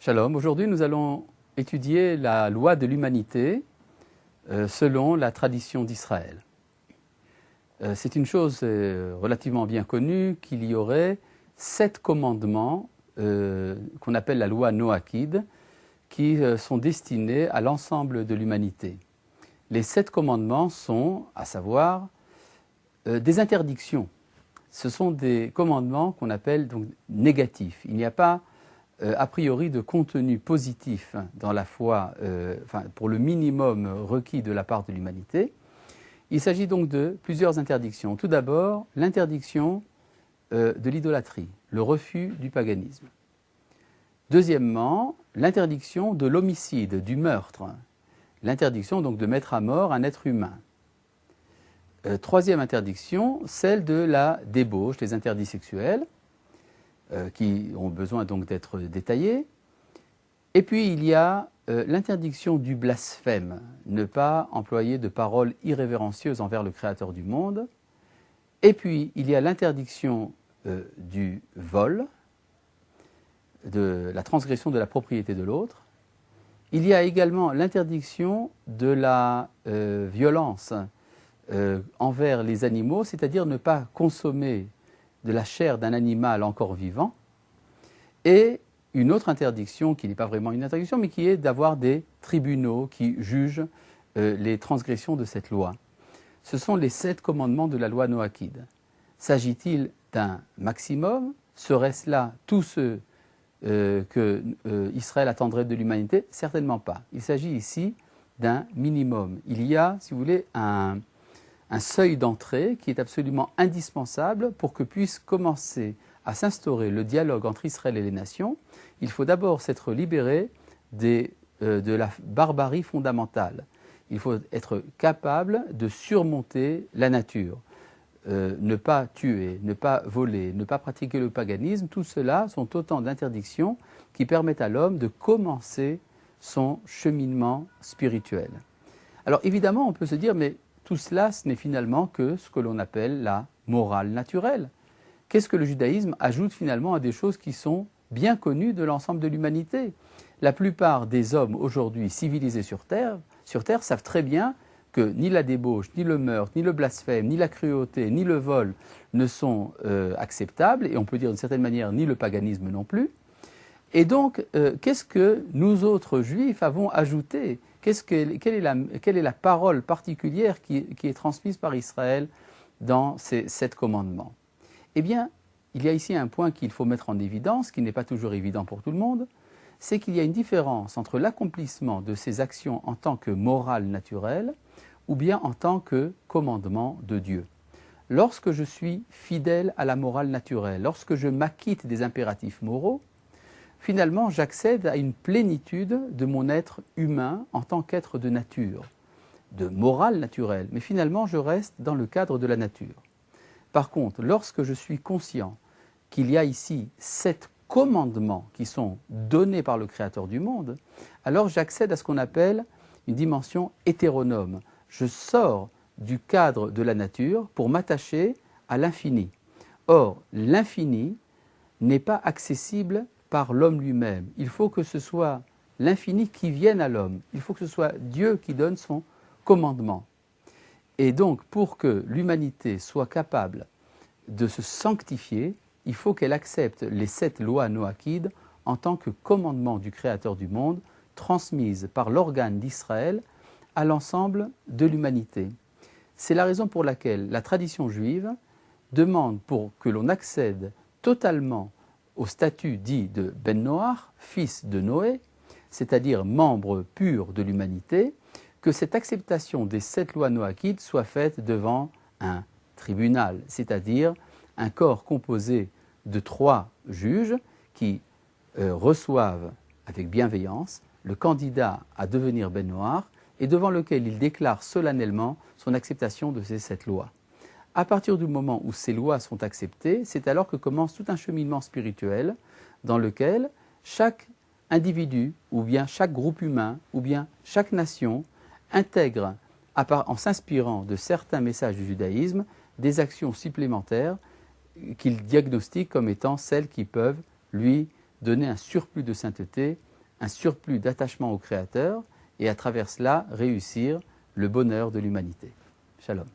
Shalom, aujourd'hui nous allons étudier la loi de l'humanité selon la tradition d'Israël. C'est une chose relativement bien connue qu'il y aurait 7 commandements qu'on appelle la loi noachide qui sont destinés à l'ensemble de l'humanité. Les 7 commandements sont, à savoir, des interdictions. Ce sont des commandements qu'on appelle donc négatifs. Il n'y a pas a priori de contenu positif dans la foi, pour le minimum requis de la part de l'humanité. Il s'agit donc de plusieurs interdictions. Tout d'abord, l'interdiction de l'idolâtrie, le refus du paganisme. Deuxièmement, l'interdiction de l'homicide, du meurtre, l'interdiction donc de mettre à mort un être humain. Troisième interdiction, celle de la débauche, les interdits sexuels, qui ont besoin donc d'être détaillés. Et puis il y a l'interdiction du blasphème, ne pas employer de paroles irrévérencieuses envers le Créateur du monde. Et puis il y a l'interdiction du vol, de la transgression de la propriété de l'autre. Il y a également l'interdiction de la violence envers les animaux, c'est-à-dire ne pas consommer de la chair d'un animal encore vivant, et une autre interdiction qui n'est pas vraiment une interdiction, mais qui est d'avoir des tribunaux qui jugent les transgressions de cette loi. Ce sont les 7 commandements de la loi noachide. S'agit-il d'un maximum? Serait-ce là tout ce que Israël attendrait de l'humanité? Certainement pas. Il s'agit ici d'un minimum. Il y a, si vous voulez, un seuil d'entrée qui est absolument indispensable pour que puisse commencer à s'instaurer le dialogue entre Israël et les nations. Il faut d'abord s'être libéré de la barbarie fondamentale. Il faut être capable de surmonter la nature. Ne pas tuer, ne pas voler, ne pas pratiquer le paganisme, tout cela sont autant d'interdictions qui permettent à l'homme de commencer son cheminement spirituel. Alors évidemment, on peut se dire, mais tout cela, ce n'est finalement que ce que l'on appelle la morale naturelle. Qu'est-ce que le judaïsme ajoute finalement à des choses qui sont bien connues de l'ensemble de l'humanité? La plupart des hommes aujourd'hui civilisés sur Terre savent très bien que ni la débauche, ni le meurtre, ni le blasphème, ni la cruauté, ni le vol ne sont acceptables, et on peut dire d'une certaine manière ni le paganisme non plus. Et donc, qu'est-ce que nous autres juifs avons ajouté? Quelle est la parole particulière qui est transmise par Israël dans ces 7 commandements? Eh bien, il y a ici un point qu'il faut mettre en évidence, qui n'est pas toujours évident pour tout le monde, c'est qu'il y a une différence entre l'accomplissement de ces actions en tant que morale naturelle ou bien en tant que commandement de Dieu. Lorsque je suis fidèle à la morale naturelle, lorsque je m'acquitte des impératifs moraux, finalement, j'accède à une plénitude de mon être humain en tant qu'être de nature, de morale naturelle, mais finalement, je reste dans le cadre de la nature. Par contre, lorsque je suis conscient qu'il y a ici 7 commandements qui sont donnés par le Créateur du monde, alors j'accède à ce qu'on appelle une dimension hétéronome. Je sors du cadre de la nature pour m'attacher à l'infini. Or, l'infini n'est pas accessible par l'homme lui-même. Il faut que ce soit l'infini qui vienne à l'homme. Il faut que ce soit Dieu qui donne son commandement. Et donc, pour que l'humanité soit capable de se sanctifier, il faut qu'elle accepte les 7 lois noachides en tant que commandement du Créateur du monde, transmises par l'organe d'Israël à l'ensemble de l'humanité. C'est la raison pour laquelle la tradition juive demande pour que l'on accède totalement au statut dit de Ben Noach, fils de Noé, c'est-à-dire membre pur de l'humanité, que cette acceptation des 7 lois noachides soit faite devant un tribunal, c'est-à-dire un corps composé de 3 juges qui reçoivent avec bienveillance le candidat à devenir Ben Noach et devant lequel il déclare solennellement son acceptation de ces 7 lois. À partir du moment où ces lois sont acceptées, c'est alors que commence tout un cheminement spirituel dans lequel chaque individu, ou bien chaque groupe humain, ou bien chaque nation intègre, en s'inspirant de certains messages du judaïsme, des actions supplémentaires qu'il diagnostique comme étant celles qui peuvent lui donner un surplus de sainteté un surplus d'attachement au Créateur et à travers cela réussir le bonheur de l'humanité. Shalom.